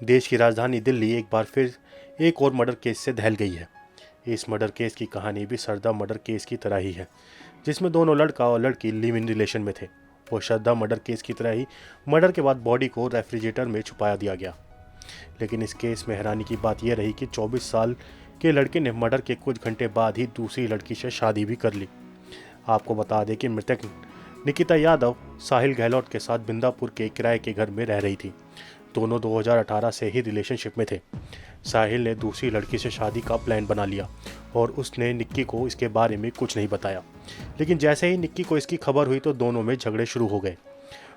देश की राजधानी दिल्ली एक बार फिर एक और मर्डर केस से दहल गई है। इस मर्डर केस की कहानी भी श्रद्धा मर्डर केस की तरह ही है, जिसमें दोनों लड़का और लड़की लिव इन रिलेशन में थे। और श्रद्धा मर्डर केस की तरह ही मर्डर के बाद बॉडी को रेफ्रिजरेटर में छुपा दिया गया। लेकिन इस केस में हैरानी की बात यह रही कि 24 साल के लड़के ने मर्डर के कुछ घंटे बाद ही दूसरी लड़की से शादी भी कर ली। आपको बता दें कि मृतक निकिता यादव साहिल गहलोत के साथ बिंदापुर के किराए के घर में रह रही थी। दोनों 2018 से ही रिलेशनशिप में थे। साहिल ने दूसरी लड़की से शादी का प्लान बना लिया और उसने निक्की को इसके बारे में कुछ नहीं बताया। लेकिन जैसे ही निक्की को इसकी खबर हुई तो दोनों में झगड़े शुरू हो गए।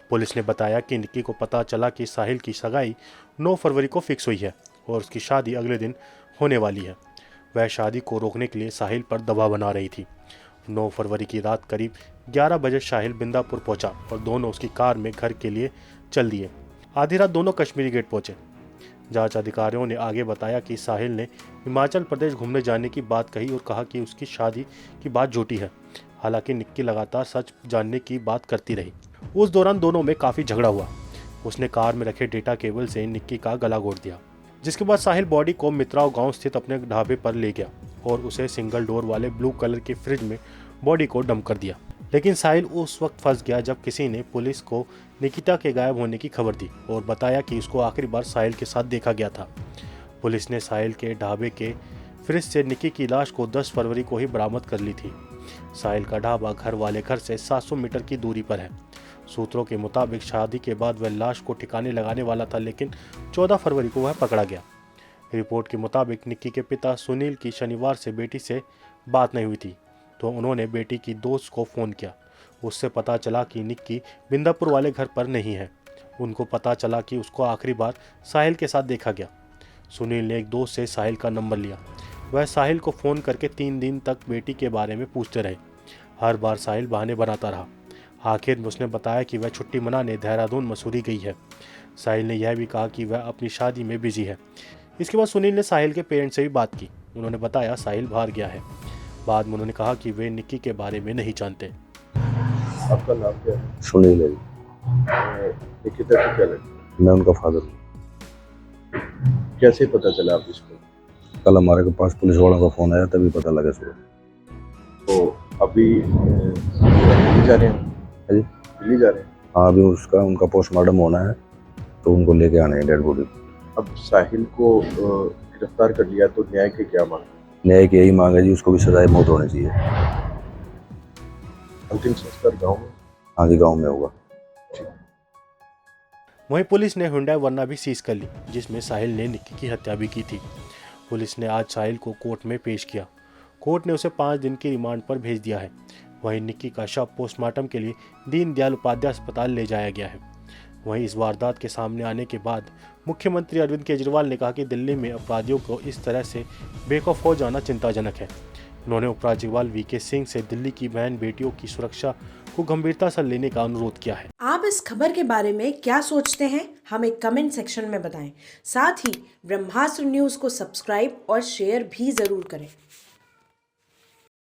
पुलिस ने बताया कि निक्की को पता चला कि साहिल की सगाई 9 फरवरी को फिक्स हुई है और उसकी शादी अगले दिन होने वाली है। वह शादी को रोकने के लिए साहिल पर दबाव बना रही थी। 9 फरवरी की रात करीब 11 बजे साहिल बिंदापुर पहुंचा और दोनों उसकी कार में घर के लिए चल दिए। आधी रात दोनों कश्मीरी गेट पहुंचे। जांच अधिकारियों ने आगे बताया कि साहिल ने हिमाचल प्रदेश घूमने जाने की बात कही और कहा कि उसकी शादी की बात झूठी है। हालांकि निक्की लगातार सच जानने की बात करती रही। उस दौरान दोनों में काफ़ी झगड़ा हुआ। उसने कार में रखे डेटा केबल से निक्की का गला घोट दिया, जिसके बाद साहिल बॉडी को मित्राव गांव स्थित अपने ढाबे पर ले गया और उसे सिंगल डोर वाले ब्लू कलर के फ्रिज में बॉडी को डंप कर दिया। लेकिन साहिल उस वक्त फंस गया जब किसी ने पुलिस को निकिता के गायब होने की खबर दी और बताया कि उसको आखिरी बार साहिल के साथ देखा गया था। पुलिस ने साहिल के ढाबे के फ्रिज से निक्की की लाश को 10 फरवरी को ही बरामद कर ली थी। साहिल का ढाबा घर वाले घर से 700 मीटर की दूरी पर है। सूत्रों के मुताबिक शादी के बाद वह लाश को ठिकाने लगाने वाला था, लेकिन 14 फरवरी को वह पकड़ा गया। रिपोर्ट के मुताबिक निक्की के पिता सुनील की शनिवार से बेटी से बात नहीं हुई थी, तो उन्होंने बेटी की दोस्त को फ़ोन किया। उससे पता चला कि निक्की बिंदापुर वाले घर पर नहीं है। उनको पता चला कि उसको आखिरी बार साहिल के साथ देखा गया। सुनील ने एक दोस्त से साहिल का नंबर लिया। वह साहिल को फ़ोन करके 3 दिन तक बेटी के बारे में पूछते रहे। हर बार साहिल बहाने बनाता रहा। आखिर में उसने बताया कि वह छुट्टी मनाने देहरादून मसूरी गई है। साहिल ने यह भी कहा कि वह अपनी शादी में बिजी है। इसके बाद सुनील ने साहिल के पेरेंट्स से भी बात की। उन्होंने बताया साहिल बाहर गया है। बाद में उन्होंने कहा कि वे निक्की के बारे में नहीं जानते। आपका नाम क्या है? सुनील है जी। निकिता को क्या लगता है? मैं उनका फादर हूँ। कैसे पता चला आप इसको? कल हमारे पास पुलिस वालों का फ़ोन आया, तभी पता लगा सुबह। तो अभी दिल्ली जा रहे हैं? है जी। दिल्ली जा रहे हैं? हाँ, अभी उनका पोस्टमार्टम होना है, तो उनको लेके आने हैं डेड बॉडी। अब साहिल को गिरफ्तार कर लिया तो न्याय की क्या मांग? न्याय की यही मांग है जी, उसको भी सजाए मौत होनी चाहिए। अंतिम संस्कार गाँव में? हाँ जी, गाँव में होगा। वहीं पुलिस ने हुंडई वर्ना भी सीज कर ली, जिसमें साहिल ने निक्की की हत्या भी की थी। पुलिस ने आज साहिल को कोर्ट में पेश किया। कोर्ट ने उसे 5 दिन की रिमांड पर भेज दिया है। वहीं निक्की का शव पोस्टमार्टम के लिए दीनदयाल उपाध्याय अस्पताल ले जाया गया है। वहीं इस वारदात के सामने आने के बाद मुख्यमंत्री अरविंद केजरीवाल ने कहा कि दिल्ली में अपराधियों को इस तरह से बेखौफ हो जाना चिंताजनक है। उन्होंने उपराज्यपाल वीके सिंह से दिल्ली की बहन बेटियों की सुरक्षा को गंभीरता से लेने का अनुरोध किया है। आप इस खबर के बारे में क्या सोचते हैं, हमें कमेंट सेक्शन में बताएं। साथ ही ब्रह्मास्त्र न्यूज़ को सब्सक्राइब और शेयर भी जरूर करें।